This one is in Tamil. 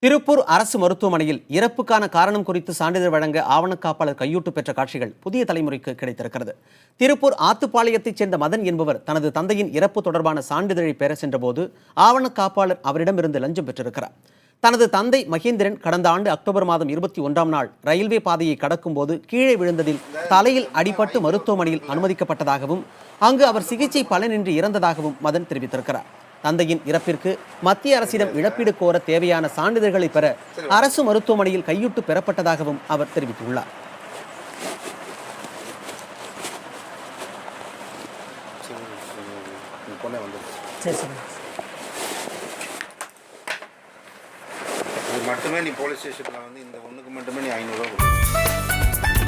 திருப்பூர் அரசு மருத்துவமனையில் இறப்புக்கான காரணம் குறித்து சான்றிதழ் வழங்க ஆவணக்காப்பாளர் கையூட்டு பெற்ற காட்சிகள் புதிய தலைமுறைக்கு கிடைத்திருக்கிறது. திருப்பூர் ஆத்துப்பாளையத்தைச் சேர்ந்த மதன் என்பவர் தனது தந்தையின் இறப்பு தொடர்பான சான்றிதழை பெற சென்றபோது ஆவணக்காப்பாளர் அவரிடமிருந்து லஞ்சம் பெற்றிருக்கிறார். தனது தந்தை மகேந்திரன் கடந்த ஆண்டு அக்டோபர் மாதம் 21ஆம் நாள் ரயில்வே பாதையை கடக்கும் போது கீழே விழுந்ததில் தலையில் அடிபட்டு மருத்துவமனையில் அனுமதிக்கப்பட்டதாகவும் அங்கு அவர் சிகிச்சை பலனின்றி இறந்ததாகவும் மதன் தெரிவித்திருக்கிறார். தந்தையின் இறப்பிற்கு மத்திய அரசிடம் இழப்பீடு கோர தேவையான சான்றிதழ்களை பெற அரசு மருத்துவமனையில் கையூட்டு பெறப்பட்டதாகவும் அவர் தெரிவித்துள்ளார். மட்டுமே நீ போலீஸ் ஸ்டேஷன்ல வந்து இந்த ஒண்ணுக்கு மட்டுமே நீ 500 ரூபாய்